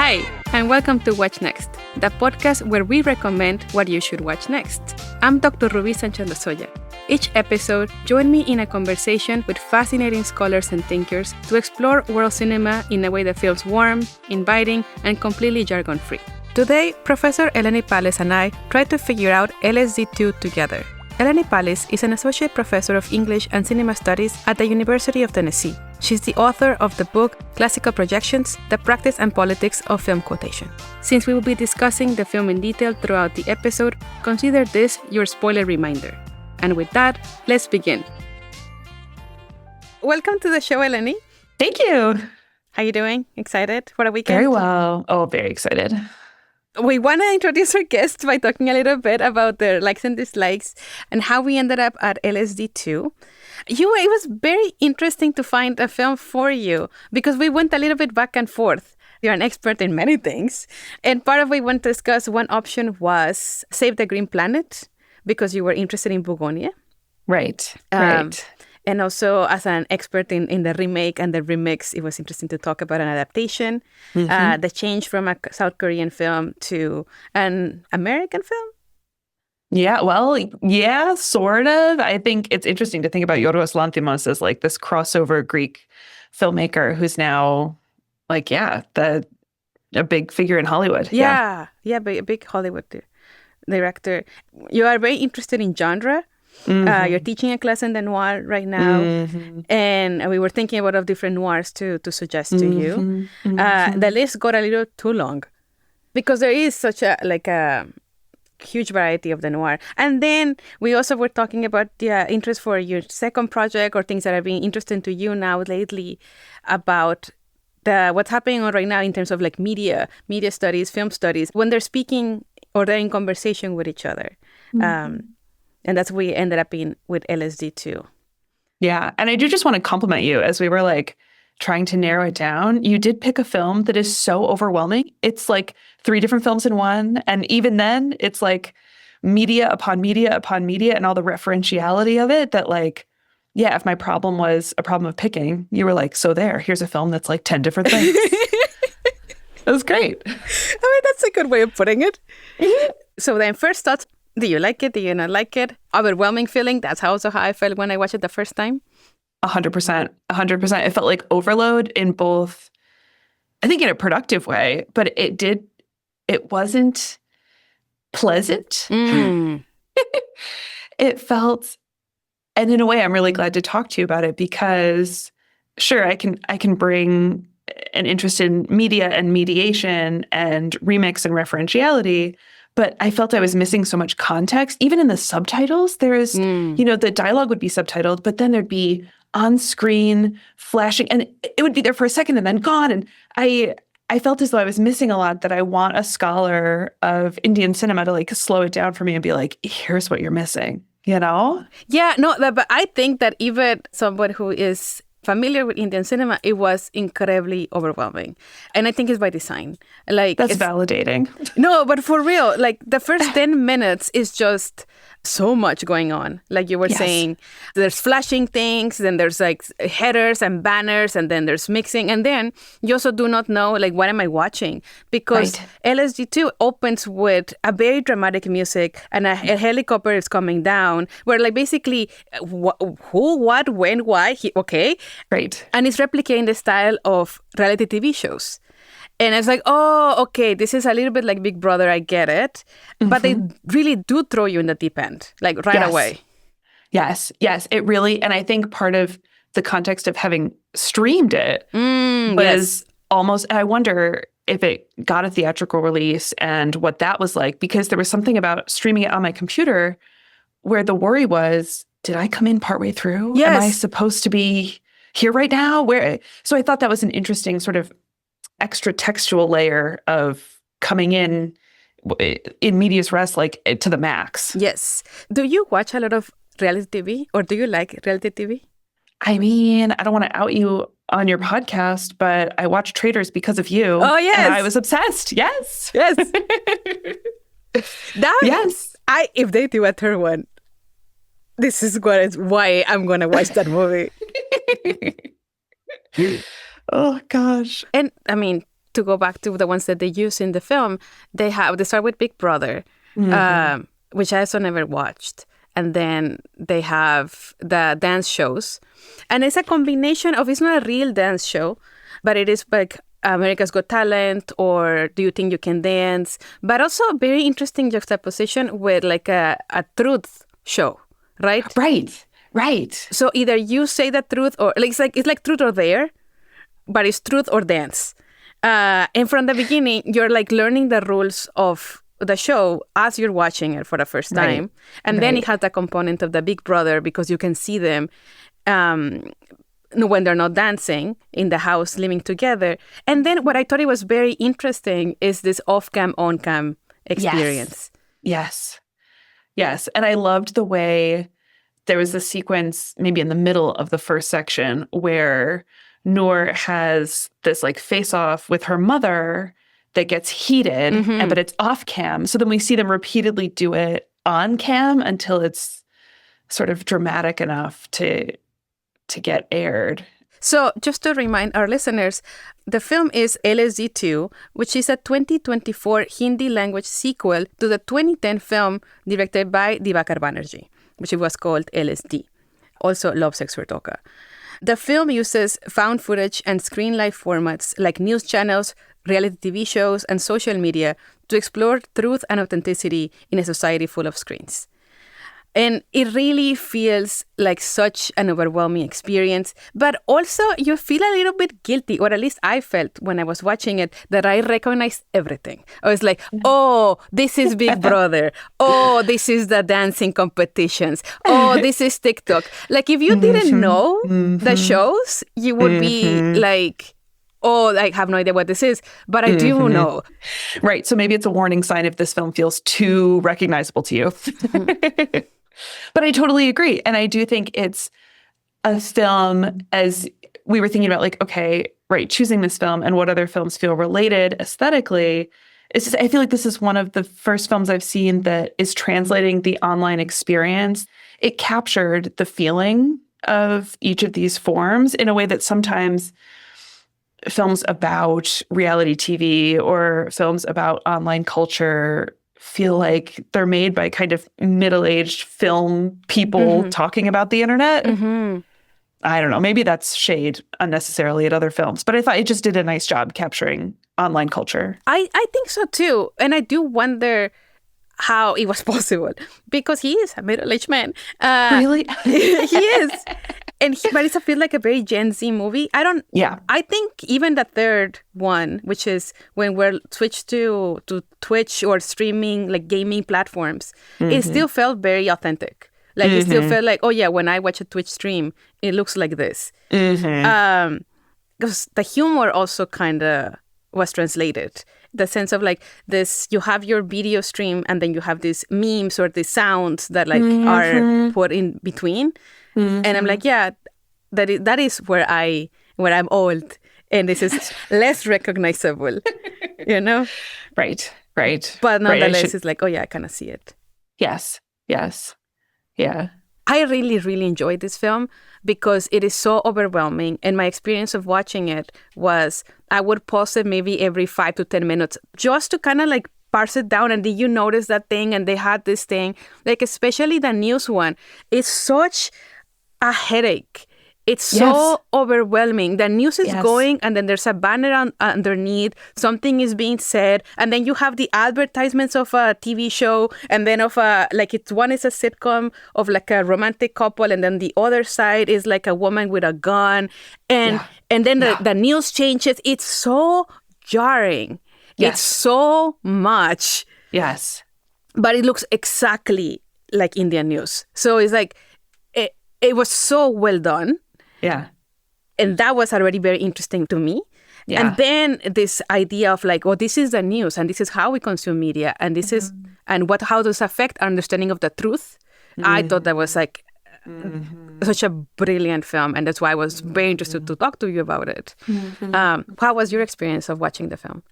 Hi, and welcome to Watch Next, the podcast where we recommend what you should watch next. I'm Dr. Rubi Sanchez Lozoya. Each episode, join me in a conversation with fascinating scholars and thinkers to explore world cinema in a way that feels warm, inviting, and completely jargon-free. Today, Professor Eleni Palis and I try to figure out LSD2 together. Eleni Palis is an associate professor of English and Cinema Studies at the University of Tennessee. She's the author of the book Classical Projections, The Practice and Politics of Film Quotation. Since we will be discussing the film in detail throughout the episode, consider this your spoiler reminder. And with that, let's begin. Welcome to the show, Eleni. Thank you. How you doing? Excited for the weekend? Very well. Oh, very excited. We want to introduce our guests by talking a little bit about their likes and dislikes and how we ended up at LSD2. It was very interesting to find a film for you because we went a little bit back and forth. You're an expert in many things. And part of what we want to discuss, one option was Save the Green Planet because you were interested in Bugonia. Right. And also, as an expert in the remake and the remix, it was interesting to talk about an adaptation, the change from a South Korean film to an American film. Yeah, well, yeah, sort of. I think it's interesting to think about Yorgos Lanthimos as like this crossover Greek filmmaker who's now like, a big figure in Hollywood. Yeah, a big Hollywood director. You are very interested in genre. You're teaching a class in the noir right now, and we were thinking about different noirs to suggest to you. The list got a little too long because there is such a huge variety of the noir. And then we also were talking about the interest for your second project or things that are being interesting to you now lately about what's happening on right now in terms of like media studies, film studies, when they're speaking or they're in conversation with each other. And that's what we ended up in with LSD2. Yeah. And I do just want to compliment you as we were like trying to narrow it down. You did pick a film that is so overwhelming. It's like 3 different films in one. And even then it's like media upon media upon media and all the referentiality of it that like, yeah, if my problem was a problem of picking, you were like, so here's a film that's like 10 different things. That was great. I mean, that's a good way of putting it. So then first thoughts. Do you like it? Do you not like it? Overwhelming feeling? That's also how I felt when I watched it the first time. 100%. 100%. It felt like overload in both, I think in a productive way, but it wasn't pleasant. It felt, and in a way, I'm really glad to talk to you about it because sure, I can bring an interest in media and mediation and remix and referentiality. But I felt I was missing so much context. Even in the subtitles, there's, the dialogue would be subtitled, but then there'd be on-screen flashing, and it would be there for a second and then gone. And I felt as though I was missing a lot that I want a scholar of Indian cinema to like slow it down for me and be like, here's what you're missing, you know? Yeah, no, but I think that even someone who is familiar with Indian cinema, it was incredibly overwhelming. And I think it's by design. Like that's validating. No, but for real, like the first 10 minutes is just so much going on. Like you were saying, there's flashing things, then there's like headers and banners, and then there's mixing. And then you also do not know, like, what am I watching? Because LSD2 opens with a very dramatic music and a helicopter is coming down where like basically who, what, when, why, okay? Right. And it's replicating the style of reality TV shows. And it's like, oh, okay, this is a little bit like Big Brother, I get it. But they really do throw you in the deep end, like right away. Yes, it really, and I think part of the context of having streamed it was almost, I wonder if it got a theatrical release and what that was like, because there was something about streaming it on my computer where the worry was, did I come in partway through? Yes. Am I supposed to be here right now? So I thought that was an interesting sort of extra textual layer of coming in medias res, like to the max. Yes. Do you watch a lot of reality TV or do you like reality TV? I mean, I don't want to out you on your podcast, but I watched Traders because of you. Oh, yes. And I was obsessed. Yes. Yes. Yes. If they do a third one, this is why I'm going to watch that movie. Oh, gosh. And I mean, to go back to the ones that they use in the film, they start with Big Brother, which I also never watched. And then they have the dance shows. And it's a combination of, it's not a real dance show, but it is like America's Got Talent or Do You Think You Can Dance? But also a very interesting juxtaposition with like a truth show, right? Right. So either you say the truth or like it's like truth or dare, but it's truth or dance. And from the beginning, you're like learning the rules of the show as you're watching it for the first time. And then it has the component of the Big Brother because you can see them when they're not dancing in the house living together. And then what I thought it was very interesting is this off-cam, on-cam experience. Yes. And I loved the way there was a sequence maybe in the middle of the first section where Noor has this like face-off with her mother that gets heated, but it's off cam. So then we see them repeatedly do it on cam until it's sort of dramatic enough to get aired. So just to remind our listeners, the film is LSD 2, which is a 2024 Hindi language sequel to the 2010 film directed by Dibakar Banerjee, which was called LSD, also Love, Sex for Dhoka. The film uses found footage and screen live formats like news channels, reality TV shows, and social media to explore truth and authenticity in a society full of screens. And it really feels like such an overwhelming experience, but also you feel a little bit guilty, or at least I felt when I was watching it, that I recognized everything. I was like, oh, this is Big Brother. Oh, this is the dancing competitions. Oh, this is TikTok. Like if you didn't know the shows, you would be like, oh, I have no idea what this is, but I do know. Right. So maybe it's a warning sign if this film feels too recognizable to you. But I totally agree. And I do think it's a film, as we were thinking about, like, okay, right, choosing this film and what other films feel related aesthetically. I feel like this is one of the first films I've seen that is translating the online experience. It captured the feeling of each of these forms in a way that sometimes films about reality TV or films about online culture feel like they're made by kind of middle-aged film people talking about the internet. I don't know. Maybe that's shade unnecessarily at other films, but I thought it just did a nice job capturing online culture. I think so too. And I do wonder how it was possible because he is a middle-aged man. Really? He is. But it feels like a very Gen Z movie. I think even the third one, which is when we're switched to Twitch or streaming, like gaming platforms, it still felt very authentic. Like it still felt like, oh yeah, when I watch a Twitch stream, it looks like this. Because the humor also kind of was translated. The sense of like this, you have your video stream and then you have these memes or these sounds that like are put in between. And I'm like, yeah, that is where I'm old and this is less recognizable, you know? Right. But nonetheless, it's like, oh yeah, I kind of see it. Yes. Yeah. I really, really enjoyed this film because it is so overwhelming. And my experience of watching it was I would pause it maybe every 5 to 10 minutes just to kind of like parse it down. And did you notice that thing? And they had this thing, like especially the news one. It's such a headache. It's so overwhelming. The news is going and then there's a banner underneath. Something is being said. And then you have the advertisements of a TV show. And then one is a sitcom of like a romantic couple. And then the other side is like a woman with a gun. And then the news changes. It's so jarring. It's so much. Yes. But it looks exactly like Indian news. So it's like, it was so well done. Yeah. And that was already very interesting to me. Yeah. And then this idea of like, oh, this is the news and this is how we consume media and this is, and how does affect our understanding of the truth. I thought that was like such a brilliant film. And that's why I was very interested to talk to you about it. How was your experience of watching the film?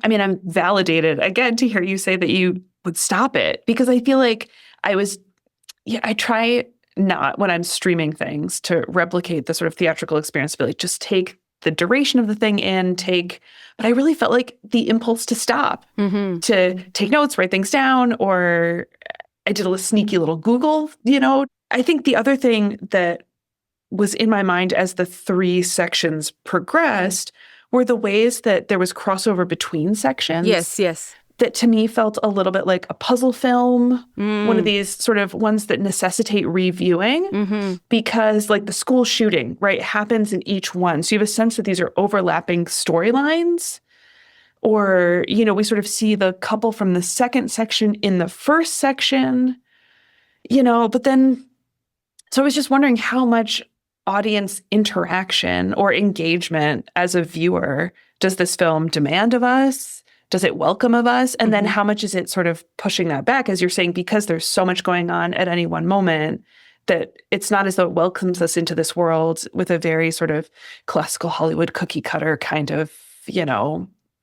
I mean, I'm validated again to hear you say that you would stop it because I feel like I try not when I'm streaming things to replicate the sort of theatrical experience, but like just take the duration of the thing in, but I really felt like the impulse to stop, to take notes, write things down, or I did a sneaky little Google, I think the other thing that was in my mind as the 3 sections progressed were the ways that there was crossover between sections. Yes. That to me felt a little bit like a puzzle film, one of these sort of ones that necessitate reviewing, because like the school shooting, right, happens in each one. So you have a sense that these are overlapping storylines. Or, we sort of see the couple from the second section in the first section, but then, so I was just wondering how much audience interaction or engagement as a viewer does this film demand of us? Does it welcome of us? And then how much is it sort of pushing that back, as you're saying, because there's so much going on at any one moment that it's not as though it welcomes us into this world with a very sort of classical Hollywood cookie cutter kind of,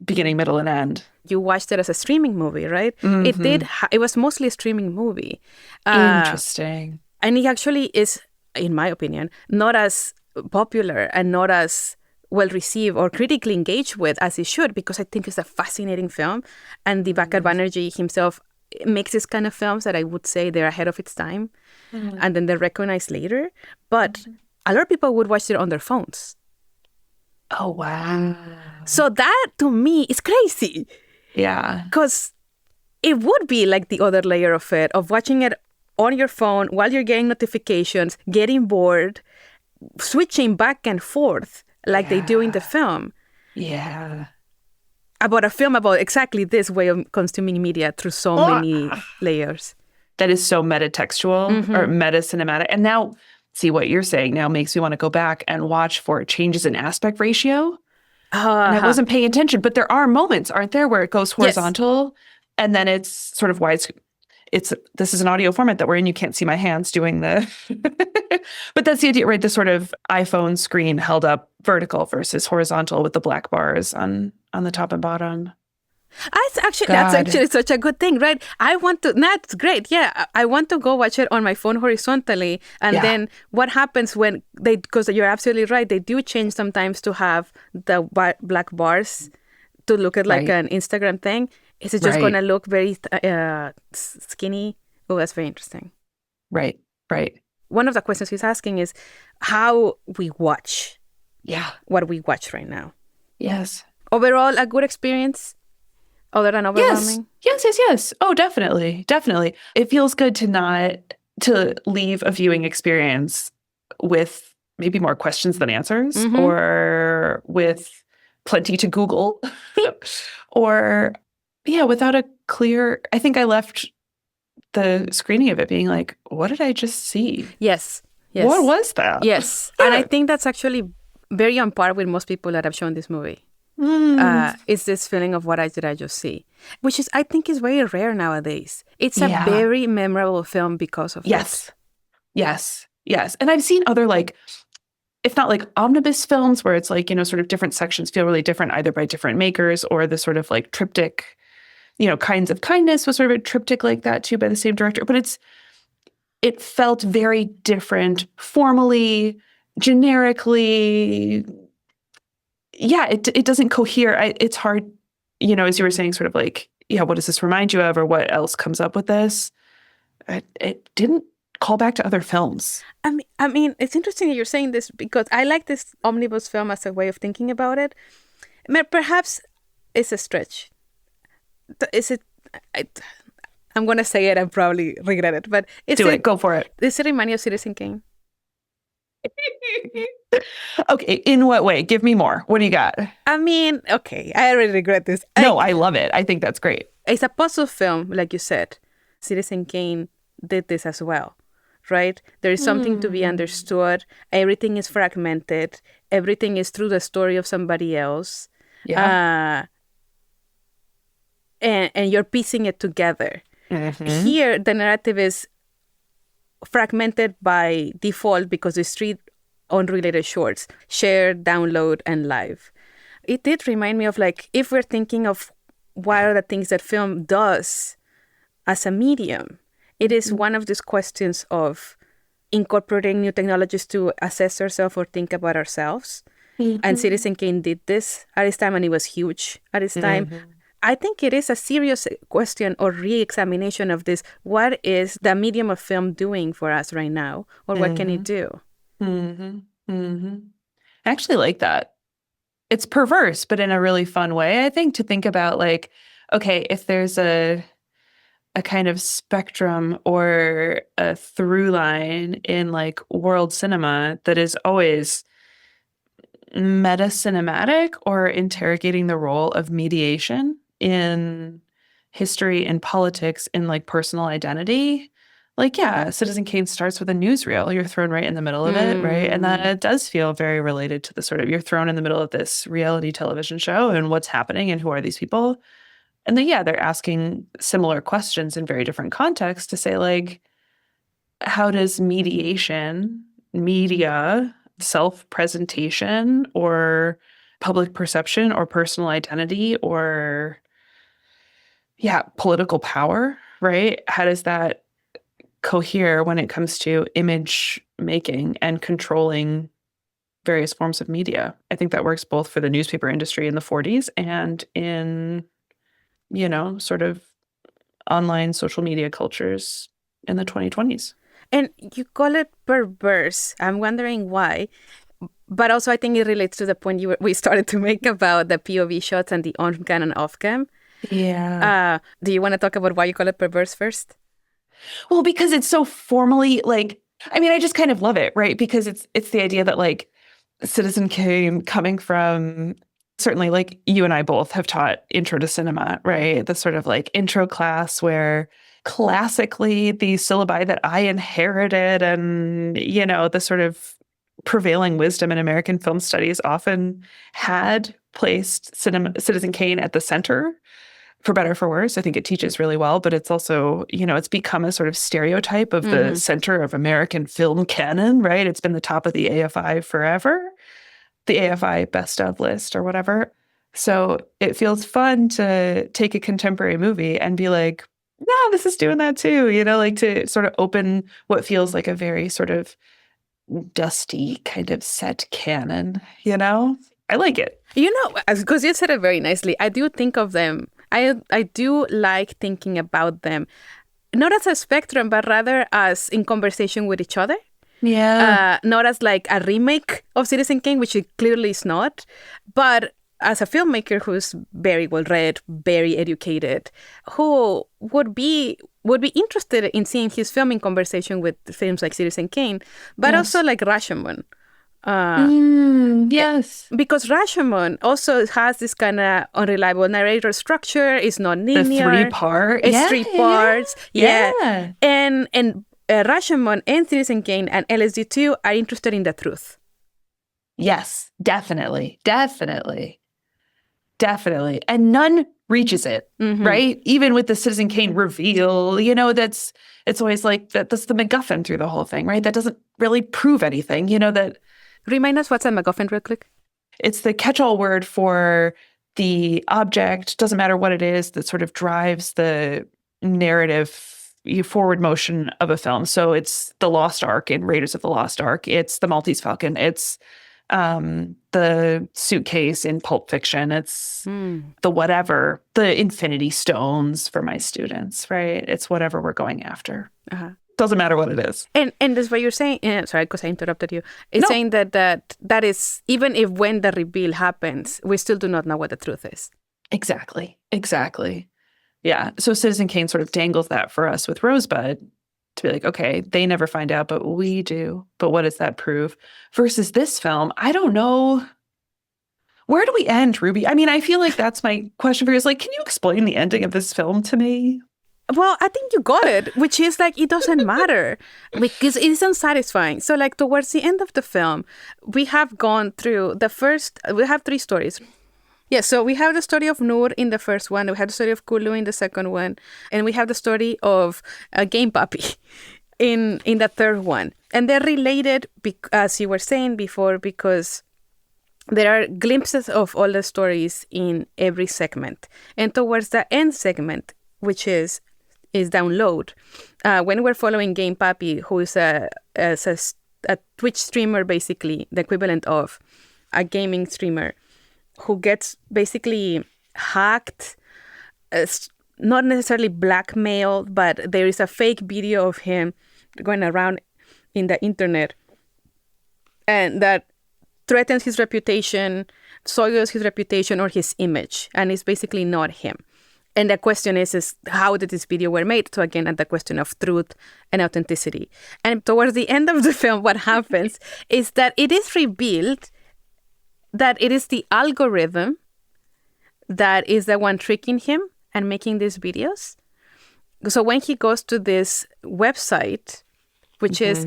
beginning, middle, and end. You watched it as a streaming movie, right? It was mostly a streaming movie. Interesting. And it actually is, in my opinion, not as popular and not as well-received or critically engaged with as it should, because I think it's a fascinating film. And Dibakar Banerjee himself makes this kind of films that I would say they're ahead of its time. And then they're recognized later. But a lot of people would watch it on their phones. Oh, wow. So that, to me, is crazy. Yeah. Because it would be like the other layer of it, of watching it on your phone while you're getting notifications, getting bored, switching back and forth like they do in the film. Yeah. About a film about exactly this way of consuming media through so many layers. That is so metatextual or meta-cinematic. And now, see, what you're saying now makes me want to go back and watch for changes in aspect ratio. And I wasn't paying attention, but there are moments, aren't there, where it goes horizontal and then it's sort of wide. This is an audio format that we're in. You can't see my hands doing the, but that's the idea, right? The sort of iPhone screen held up vertical versus horizontal with the black bars on the top and bottom. That's actually such a good thing, right? That's great. Yeah, I want to go watch it on my phone horizontally. And then what happens when because you're absolutely right, they do change sometimes to have the black bars to look at like an Instagram thing. Is it just going to look very skinny? Oh, that's very interesting. Right. One of the questions he's asking is how we watch. Yeah. What we watch right now. Yes. Overall, a good experience? Other than overwhelming? Yes. Oh, definitely. It feels good to leave a viewing experience with maybe more questions than answers, or with plenty to Google, or without a clear. I think I left the screening of it being like, what did I just see? Yes. What was that? Yes, and I think that's actually very on par with most people that have shown this movie. It's this feeling of what did I just see, which I think is very rare nowadays. It's a very memorable film because of it. Yes. And I've seen other if not like omnibus films where it's like, sort of different sections feel really different either by different makers, or the sort of like triptych, Kinds of Kindness was sort of a triptych like that too by the same director. But it felt very different formally, generically. Yeah, it doesn't cohere. It's hard, as you were saying, sort of like, what does this remind you of, or what else comes up with this? It didn't call back to other films. I mean, it's interesting that you're saying this because I like this omnibus film as a way of thinking about it. Perhaps it's a stretch. Is it? I'm going to say it and probably regret it, but Go for it. Does it remind you of Citizen Kane? Okay, in what way? Give me more. What do you got? I mean, okay, I already regret this. No, I love it. I think that's great. It's a puzzle film, like you said. Citizen Kane did this as well, right? There is something to be understood. Everything is fragmented. Everything is through the story of somebody else. Yeah. And you're piecing it together. Here, the narrative is fragmented by default because it's three unrelated shorts: share, download, and live. It did remind me of if we're thinking of what are the things that film does as a medium, it is one of these questions of incorporating new technologies to assess ourselves or think about ourselves. And Citizen Kane did this at his time, and it was huge at his time. I think it is a serious question or re-examination of this. What is the medium of film doing for us right now? Or what can it do? I actually like that. It's perverse, but in a really fun way, I think, to think about, like, okay, if there's a kind of spectrum or a through line in like world cinema that is always meta-cinematic or interrogating the role of mediation in history and politics, in like personal identity. Like, yeah, Citizen Kane starts with a newsreel. You're thrown right in the middle of it, right? And that does feel very related to the sort of, you're thrown in the middle of this reality television show and what's happening and who are these people? And then, yeah, they're asking similar questions in very different contexts to say, like, how does mediation, media, self-presentation, or public perception, or personal identity, or, yeah, political power, right? How does that cohere when it comes to image making and controlling various forms of media? I think that works both for the newspaper industry in the 40s and in, you know, sort of online social media cultures in the 2020s. And you call it perverse. I'm wondering why. But also, I think it relates to the point we started to make about the POV shots and the on-cam and off-cam. Yeah. Do you want to talk about why you call it perverse first? Well, because it's so formally, like, I mean, I just kind of love it, right? Because it's the idea that, like, Citizen Kane, coming from, certainly, like, you and I both have taught intro to cinema, right? The sort of like intro class where classically the syllabi that I inherited and, you know, the sort of prevailing wisdom in American film studies often had placed Citizen Kane at the center, for better or for worse. I think it teaches really well, but it's also, you know, it's become a sort of stereotype of the center of American film canon, right? It's been the top of the AFI forever, the AFI best of list or whatever. So it feels fun to take a contemporary movie and be like, no, this is doing that too, you know, like to sort of open what feels like a very sort of dusty kind of set canon, you know? I like it. You know, because you said it very nicely, I do think of them. I do like thinking about them, not as a spectrum, but rather as in conversation with each other. Yeah. Not as like a remake of Citizen Kane, which it clearly is not, but as a filmmaker who's very well read, very educated, who would be interested in seeing his film in conversation with films like Citizen Kane, but also like Rashomon. Yes. Because Rashomon also has this kind of unreliable narrator structure. It's not linear. The 3-part. It's 3 parts. Yeah. And Rashomon and Citizen Kane and LSD2 are interested in the truth. Yes, definitely. And none reaches it, right? Even with the Citizen Kane reveal, you know, it's always like that's the MacGuffin through the whole thing, right? That doesn't really prove anything, you know, that... Remind us, what's a MacGuffin real quick? It's the catch-all word for the object, doesn't matter what it is, that sort of drives the narrative forward motion of a film. So it's the Lost Ark in Raiders of the Lost Ark. It's the Maltese Falcon. It's the suitcase in Pulp Fiction. It's the whatever, the Infinity Stones for my students, right? It's whatever we're going after. Doesn't matter what it is. And that's what you're saying. Sorry, because I interrupted you. It's saying that is, even if when the reveal happens, we still do not know what the truth is. Exactly. Yeah. So Citizen Kane sort of dangles that for us with Rosebud to be like, okay, they never find out, but we do. But what does that prove? Versus this film, I don't know. Where do we end, Ruby? I mean, I feel like that's my question for you. Is like, can you explain the ending of this film to me? Well, I think you got it, which is like, it doesn't matter because it is unsatisfying. So like towards the end of the film, we have gone through we have 3 stories. Yeah, so we have the story of Noor in the first one, we have the story of Kulu in the second one, and we have the story of Game Puppy in the third one. And they're related, as you were saying before, because there are glimpses of all the stories in every segment. And towards the end segment, which is download, when we're following Game Puppy, who is a Twitch streamer, basically the equivalent of a gaming streamer who gets basically hacked, not necessarily blackmailed, but there is a fake video of him going around in the internet, and that threatens his reputation, soils his reputation or his image, and it's basically not him. And the question is how did this video were made? So again, at the question of truth and authenticity. And towards the end of the film, what happens is that it is revealed that it is the algorithm that is the one tricking him and making these videos. So when he goes to this website, which is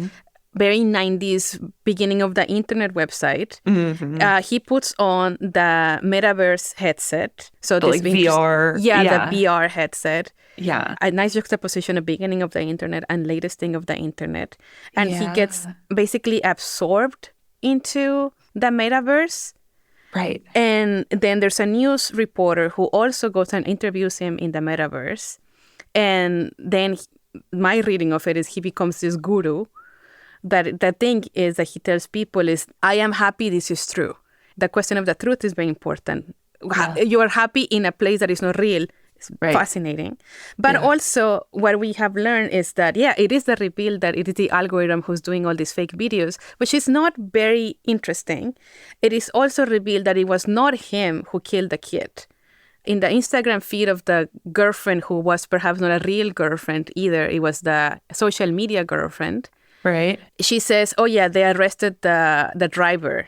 very 90s, beginning of the internet website, he puts on the metaverse headset. So the, like VR. The VR headset. Yeah. A nice juxtaposition of beginning of the internet and latest thing of the internet. And he gets basically absorbed into the metaverse. Right. And then there's a news reporter who also goes and interviews him in the metaverse. And then my reading of it is he becomes this guru. That the thing is that he tells people is, I am happy this is true. The question of the truth is very important. Yeah. You are happy in a place that is not real. It's fascinating. But also what we have learned is that, it is the reveal that it is the algorithm who's doing all these fake videos, which is not very interesting. It is also revealed that it was not him who killed the kid. In the Instagram feed of the girlfriend, who was perhaps not a real girlfriend either, it was the social media girlfriend. Right. She says, they arrested the driver.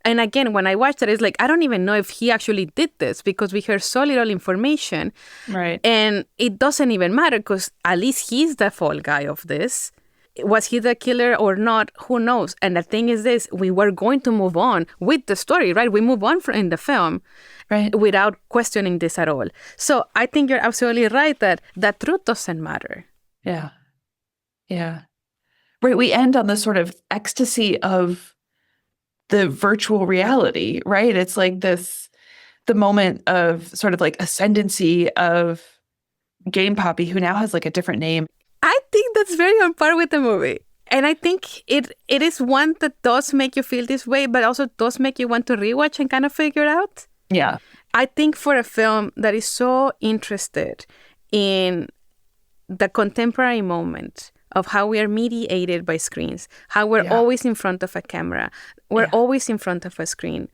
And again, when I watched it, it's like, I don't even know if he actually did this because we heard so little information. Right. And it doesn't even matter because at least he's the fall guy of this. Was he the killer or not? Who knows? And the thing is this, we were going to move on with the story, right? We move on in the film without questioning this at all. So I think you're absolutely right that the truth doesn't matter. Yeah. Yeah. Right. We end on this sort of ecstasy of the virtual reality, right? It's like the moment of sort of like ascendancy of Game Poppy, who now has like a different name. I think that's very on par with the movie. And I think it is one that does make you feel this way, but also does make you want to rewatch and kind of figure it out. Yeah. I think for a film that is so interested in the contemporary moment of how we are mediated by screens, how we're always in front of a camera, we're always in front of a screen.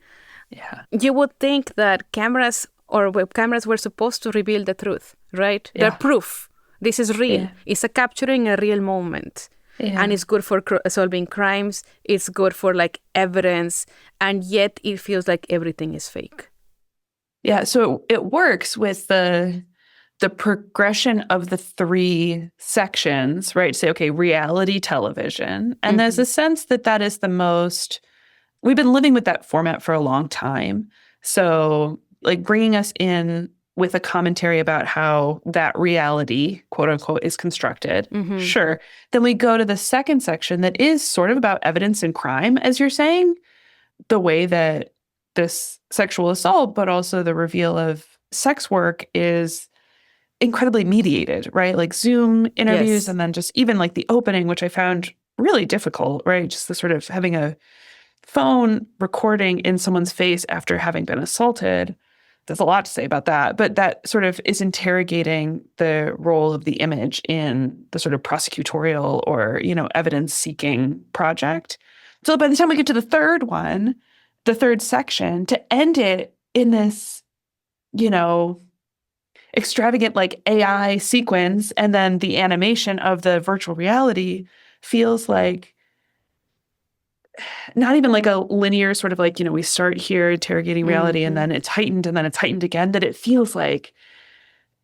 Yeah. You would think that cameras or web cameras were supposed to reveal the truth, right? Yeah. They're proof. This is real. Yeah. It's a capturing a real moment. Yeah. And it's good for solving crimes. It's good for like evidence. And yet it feels like everything is fake. Yeah. So it works with the progression of the three sections, right? Say, okay, reality television. And there's a sense that is the most, we've been living with that format for a long time. So like bringing us in with a commentary about how that reality, quote unquote, is constructed. Sure. Then we go to the second section that is sort of about evidence and crime, as you're saying, the way that this sexual assault, but also the reveal of sex work is incredibly mediated, right? Like Zoom interviews and then just even like the opening, which I found really difficult, right? Just the sort of having a phone recording in someone's face after having been assaulted. There's a lot to say about that, but that sort of is interrogating the role of the image in the sort of prosecutorial or, evidence-seeking project. So by the time we get to the third one, the third section, to end it in this, extravagant like AI sequence and then the animation of the virtual reality feels like not even like a linear sort of like, we start here interrogating reality and then it's heightened again, that it feels like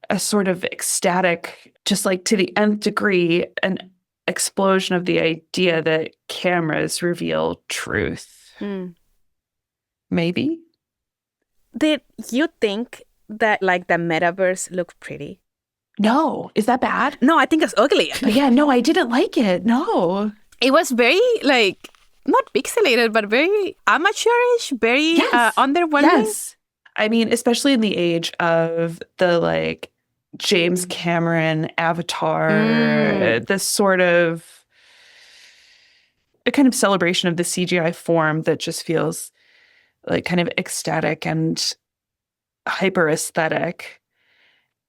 a sort of ecstatic, just like to the nth degree, an explosion of the idea that cameras reveal truth. Maybe? Did you think that like the metaverse looked pretty? No. Is that bad? No, I think it's ugly. Yeah, no, I didn't like it. No. It was very like, not pixelated, but very amateurish, very underwhelming. Yes. I mean, especially in the age of the like James Cameron Avatar, this sort of a kind of celebration of the CGI form that just feels like kind of ecstatic and hyper aesthetic,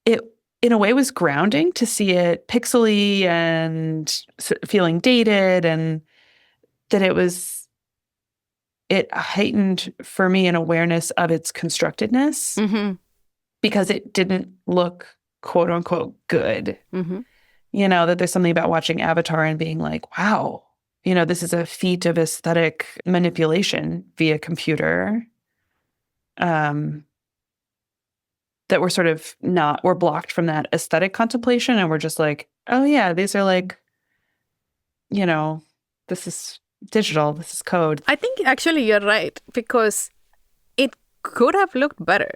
it in a way was grounding to see it pixely and feeling dated, and that it heightened for me an awareness of its constructedness because it didn't look quote unquote good. That there's something about watching Avatar and being like, wow, this is a feat of aesthetic manipulation via computer. That we're blocked from that aesthetic contemplation, and we're just like, oh yeah, these are like, this is digital, this is code. I think actually you're right, because it could have looked better.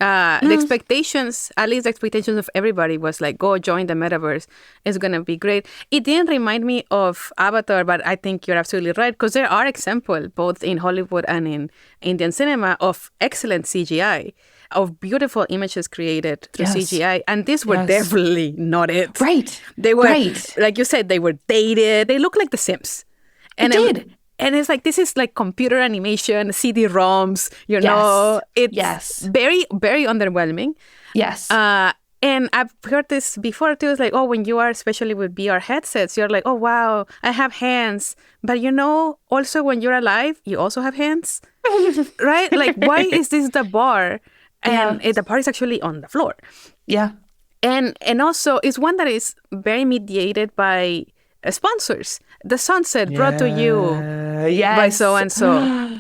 The expectations, at least the expectations of everybody was like, go join the metaverse. It's going to be great. It didn't remind me of Avatar, but I think you're absolutely right, because there are examples, both in Hollywood and in Indian cinema, of excellent CGI, of beautiful images created through CGI. And these were definitely not it. Right. They were, like you said, they were dated. They look like The Sims. And it did. And it's like, this is like computer animation, CD-ROMs, It's very, very underwhelming. Yes. And I've heard this before too. It's like, when you are, especially with VR headsets, you're like, oh, wow, I have hands. But also when you're alive, you also have hands, right? Like, why is this the bar? And the bar is actually on the floor. Yeah. And also, it's one that is very mediated by sponsors. The sunset brought to you by so-and-so.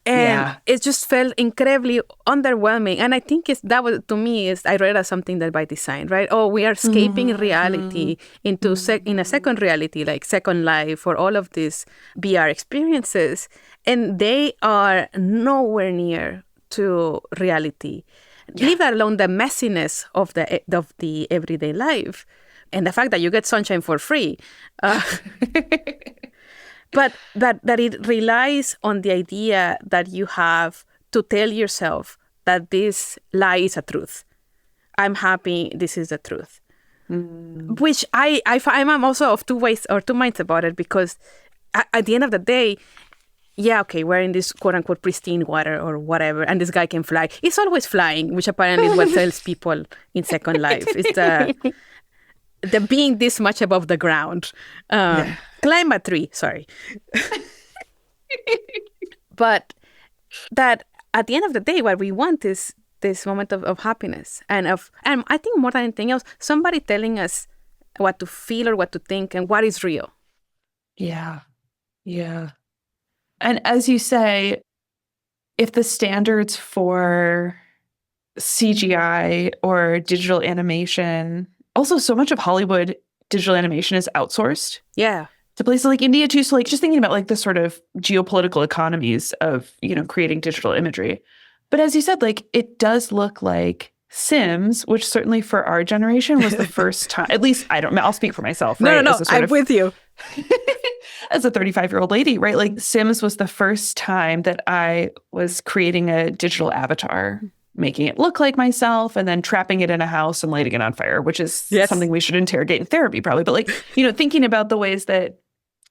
And it just felt incredibly underwhelming. And I think I read as something that by design, right? Oh, we are escaping reality into in a second reality, like Second Life, or all of these VR experiences. And they are nowhere near to reality. Leave that alone the messiness of the everyday life. And the fact that you get sunshine for free. But that it relies on the idea that you have to tell yourself that this lie is a truth. I'm happy, this is the truth. Which I'm also of two minds about it, because at the end of the day, we're in this quote-unquote pristine water or whatever, and this guy can fly. He's always flying, which apparently is what tells people in Second Life. It's the being this much above the ground. Climb a tree, sorry. But that at the end of the day, what we want is this moment of happiness. And I think more than anything else, somebody telling us what to feel or what to think and what is real. Yeah. Yeah. And as you say, if the standards for CGI or digital animation, also so much of Hollywood digital animation is outsourced. Yeah. To places like India too. So like just thinking about like the sort of geopolitical economies of, creating digital imagery. But as you said, like it does look like Sims, which certainly for our generation was the first time, at least I'll speak for myself. Right? No, I'm with you. As a 35-year-old lady, right? Like Sims was the first time that I was creating a digital avatar, making it look like myself and then trapping it in a house and lighting it on fire, which is something we should interrogate in therapy probably. But like, thinking about the ways that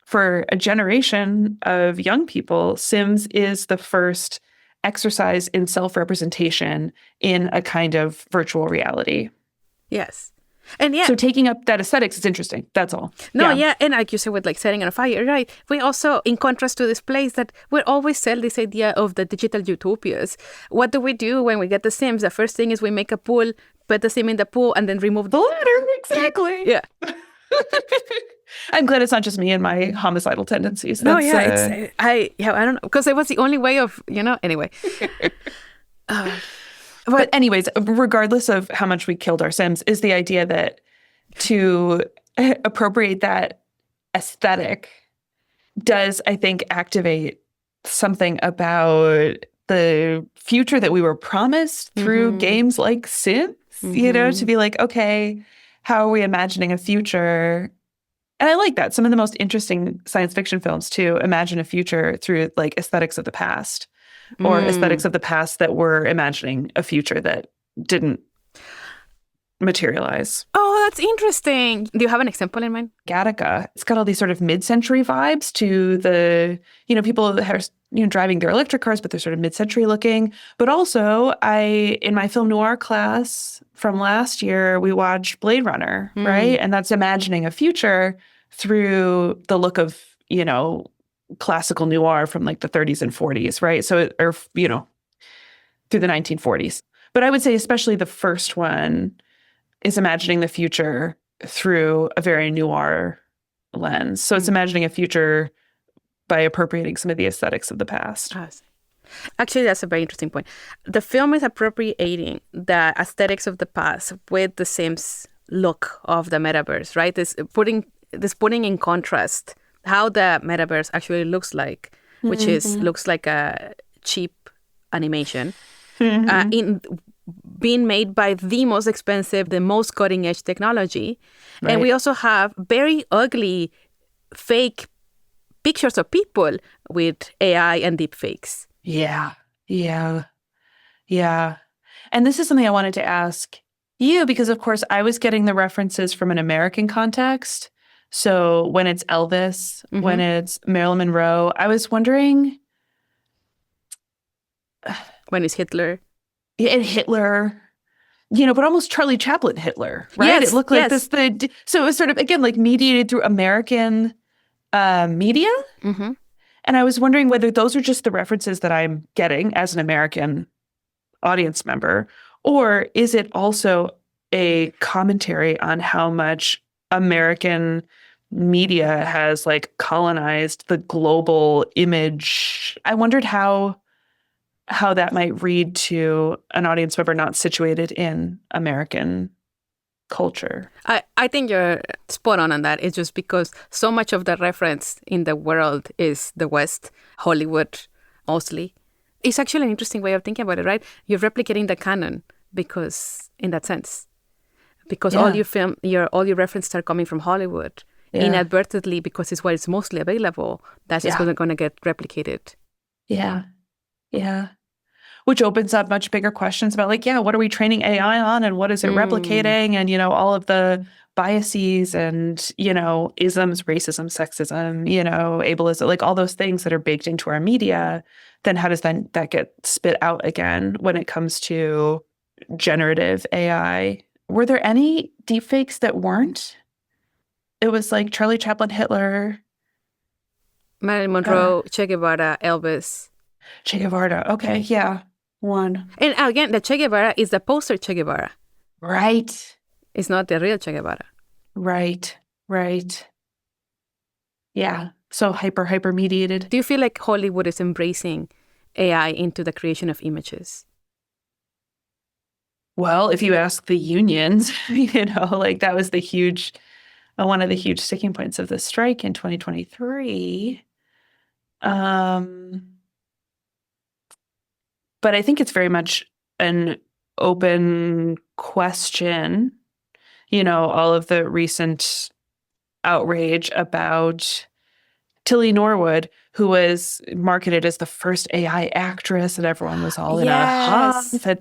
for a generation of young people, Sims is the first exercise in self-representation in a kind of virtual reality. Yes. And so taking up that aesthetics is interesting. That's all. No, and like you said, with like setting on fire, right? We also, in contrast to this place, that we always sell this idea of the digital utopias. What do we do when we get the Sims? The first thing is we make a pool, put the Sim in the pool, and then remove the ladder. Exactly. Yeah. I'm glad it's not just me and my homicidal tendencies. I don't know, because it was the only way of, anyway. But anyways, regardless of how much we killed our Sims, is the idea that to appropriate that aesthetic does, I think, activate something about the future that we were promised through games like Sims, to be like, okay, how are we imagining a future? And I like that. Some of the most interesting science fiction films, too, imagine a future through like aesthetics of the past. Or aesthetics of the past that were imagining a future that didn't materialize. Oh, that's interesting. Do you have an example in mind? Gattaca. It's got all these sort of mid-century vibes to the, people that are driving their electric cars, but they're sort of mid-century looking. But also, in my film noir class from last year, we watched Blade Runner, right? And that's imagining a future through the look of, classical noir from like the 30s and 40s, right? So, through the 1940s. But I would say especially the first one is imagining the future through a very noir lens. So it's imagining a future by appropriating some of the aesthetics of the past. Actually, that's a very interesting point. The film is appropriating the aesthetics of the past with the same look of the metaverse, right? This putting in contrast how the metaverse actually looks like, which looks like a cheap animation, in being made by the most expensive, the most cutting edge technology. Right. And we also have very ugly fake pictures of people with AI and deep fakes. Yeah. And this is something I wanted to ask you because, of course, I was getting the references from an American context. So when it's Elvis, when it's Marilyn Monroe, I was wondering... When it's Hitler. And Hitler, but almost Charlie Chaplin Hitler, right? Yes, it looked like this. So it was sort of, again, like mediated through American media. And I was wondering whether those are just the references that I'm getting as an American audience member, or is it also a commentary on how much American media has like colonized the global image? I wondered how that might read to an audience member not situated in American culture. I think you're spot on that. It's just because so much of the reference in the world is the West, Hollywood, mostly. It's actually an interesting way of thinking about it, right? You're replicating the canon because, in that sense, because all your references are coming from Hollywood inadvertently because it's what is mostly available. That's just going to get replicated. Yeah. Which opens up much bigger questions about what are we training AI on and what is it replicating and, all of the biases and, isms, racism, sexism, ableism, like all those things that are baked into our media. Then how does that get spit out again when it comes to generative AI? Were there any deepfakes that weren't? It was like Charlie Chaplin, Hitler. Marilyn Monroe, Che Guevara, Elvis. Che Guevara. Okay, yeah. One. And again, the Che Guevara is the poster Che Guevara. Right. It's not the real Che Guevara. Right. Yeah. So hyper mediated. Do you feel like Hollywood is embracing AI into the creation of images? Well, if you ask the unions, that was the huge, one of the huge sticking points of the strike in 2023. But I think it's very much an open question. All of the recent outrage about Tilly Norwood, who was marketed as the first AI actress, and everyone was all in a huff, and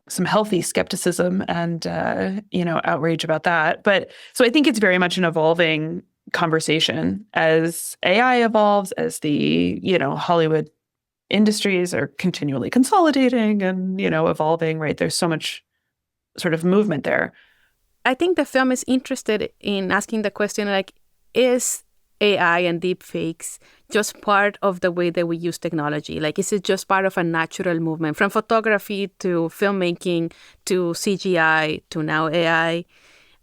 some healthy skepticism and outrage about that. But so I think it's very much an evolving conversation as AI evolves, as the Hollywood industries are continually consolidating and evolving. Right, there's so much sort of movement there. I think the film is interested in asking the question is AI and deepfakes just part of the way that we use technology? Is it just part of a natural movement from photography to filmmaking to CGI to now AI?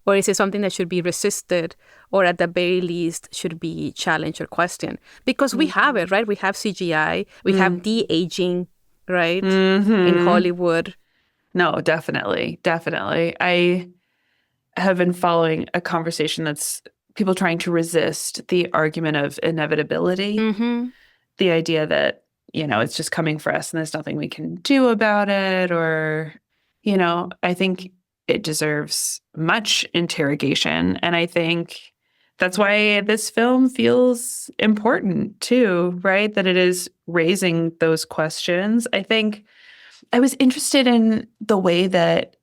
Or is it something that should be resisted or at the very least should be challenged or questioned? Because we have it, right? We have CGI, we have de-aging, right, in Hollywood. No, definitely. I have been following a conversation that's people trying to resist the argument of inevitability, the idea that, it's just coming for us and there's nothing we can do about it. Or, I think it deserves much interrogation. And I think that's why this film feels important too, right? That it is raising those questions. I think I was interested in the way that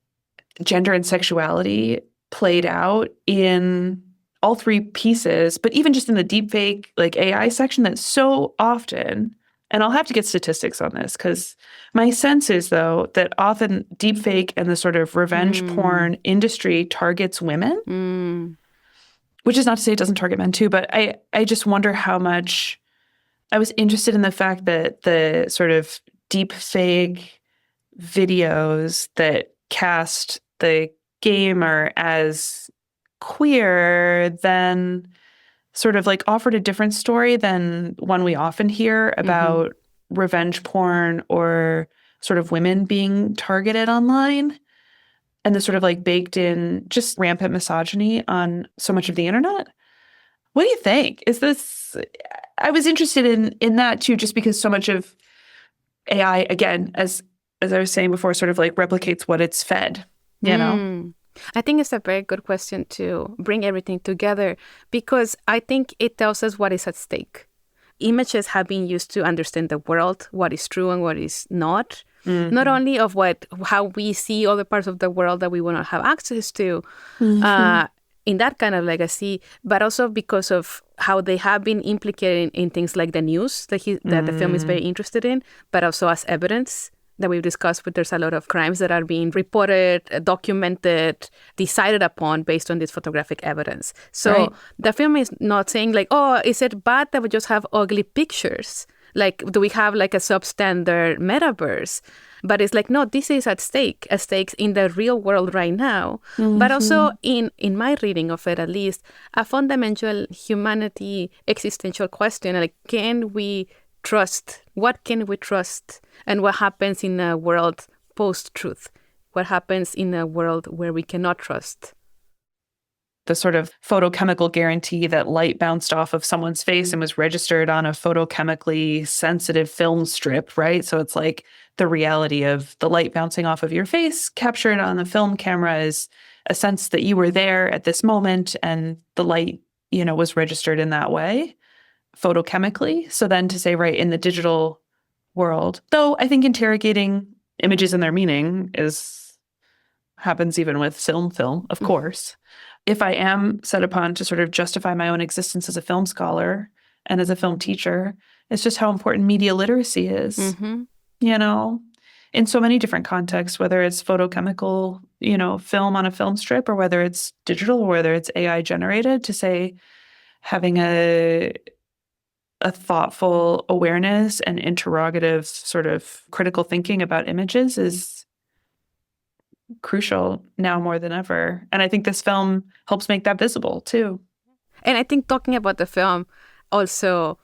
gender and sexuality played out in all three pieces, but even just in the deepfake AI section, that so often and I'll have to get statistics on this because my sense is, though, that often deepfake and the sort of revenge porn industry targets women, which is not to say it doesn't target men too, but I just wonder how much I was interested in the fact that the sort of deepfake videos that cast the gamer as queer then sort of like offered a different story than one we often hear about revenge porn or sort of women being targeted online, and the sort of like baked in just rampant misogyny on so much of the internet. What do you think? Is this, I was interested in that too, just because so much of AI, again, as I was saying before, sort of like replicates what it's fed, you know? I think it's a very good question to bring everything together, because I think it tells us what is at stake. Images have been used to understand the world, what is true and what is not. Not only of how we see other parts of the world that we will not have access to in that kind of legacy, but also because of how they have been implicated in things like the news that the film is very interested in, but also as evidence that we've discussed. But there's a lot of crimes that are being reported, documented, decided upon based on this photographic evidence. So the film is not saying like, oh, is it bad that we just have ugly pictures? Like, do we have like a substandard metaverse? But it's like, no, this is at stake in the real world right now. But also in my reading of it, at least, a fundamental humanity existential question, like, can we trust? What can we trust? And what happens in a world post-truth? What happens in a world where we cannot trust? The sort of photochemical guarantee that light bounced off of someone's face and was registered on a photochemically sensitive film strip, right? So it's like the reality of the light bouncing off of your face captured on the film camera is a sense that you were there at this moment and the light, was registered in that way, photochemically. So then to say, right, in the digital world, though I think interrogating images and their meaning happens even with film, of course. If I am set upon to sort of justify my own existence as a film scholar and as a film teacher, it's just how important media literacy is, in so many different contexts, whether it's photochemical, film on a film strip, or whether it's digital, or whether it's AI generated, to say having a thoughtful awareness and interrogative sort of critical thinking about images is crucial now more than ever. And I think this film helps make that visible too. And I think talking about the film also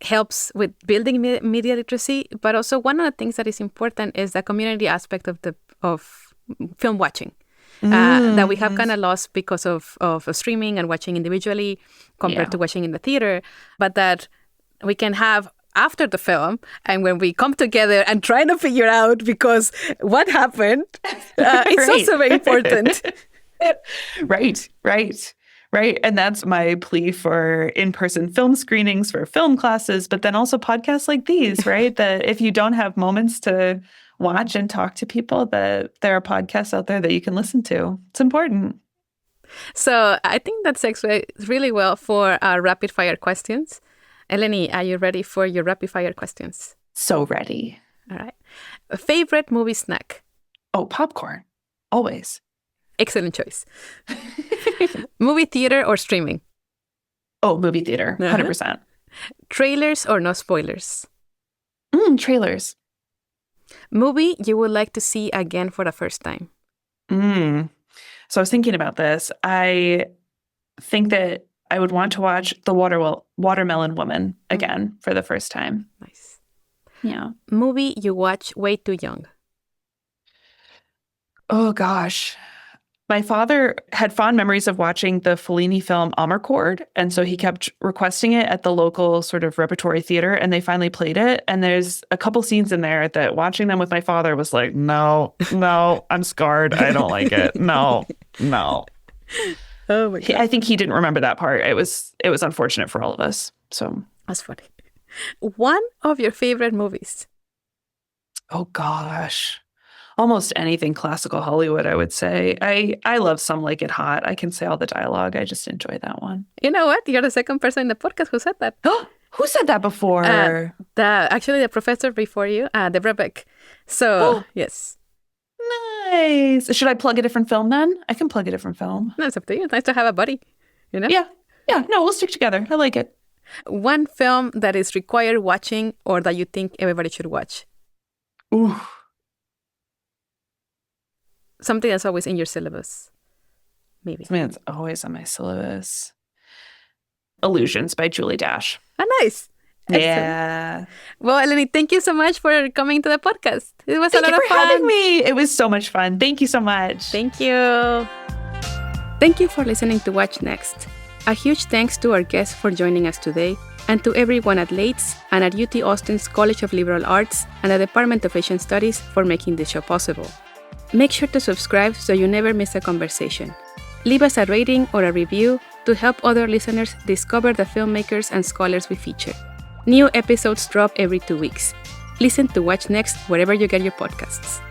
helps with building media literacy, but also one of the things that is important is the community aspect of film watching that we have kind of lost because of streaming and watching individually compared to watching in the theater, but that we can have after the film, and when we come together and try to figure out because what happened, it's also very important. Right. And that's my plea for in-person film screenings, for film classes, but then also podcasts like these, right? That if you don't have moments to watch and talk to people, that there are podcasts out there that you can listen to. It's important. So I think that segues really well for our rapid fire questions. Eleni, are you ready for your rapid fire questions? So ready. All right. Favorite movie snack? Oh, popcorn. Always. Excellent choice. Movie theater or streaming? Oh, movie theater. 100%. Trailers or no spoilers? Trailers. Movie you would like to see again for the first time? So I was thinking about this. I think that I would want to watch The Watermelon Woman again for the first time. Nice. Yeah. Movie you watch way too young? Oh, gosh. My father had fond memories of watching the Fellini film Amarcord, and so he kept requesting it at the local sort of repertory theater, and they finally played it. And there's a couple scenes in there that watching them with my father was like, no, I'm scarred. I don't like it. No. Oh my God. I think he didn't remember that part. It was unfortunate for all of us. So that's funny. One of your favorite movies? Oh gosh, almost anything classical Hollywood, I would say. I love Some Like It Hot. I can say all the dialogue. I just enjoy that one. You know what? You're the second person in the podcast who said that. Who said that before? Actually, the professor before you, Deborah Beck. So, yes. Nice. Should I plug a different film then? I can plug a different film. No, it's up to you. It's nice to have a buddy, you know? Yeah. No, we'll stick together. I like it. One film that is required watching or that you think everybody should watch. Ooh. Something that's always in your syllabus. Maybe. Something that's always on my syllabus. Illusions by Julie Dash. Ah, nice. Yeah. Well, Eleni, thank you so much for coming to the podcast. It was a lot of fun. Thank you for having me. It was so much fun. Thank you so much. Thank you. Thank you for listening to Watch Next. A huge thanks to our guests for joining us today, and to everyone at Lates and at UT Austin's College of Liberal Arts and the Department of Asian Studies for making this show possible. Make sure to subscribe so you never miss a conversation. Leave us a rating or a review to help other listeners discover the filmmakers and scholars we feature. New episodes drop every 2 weeks. Listen to Watch Next wherever you get your podcasts.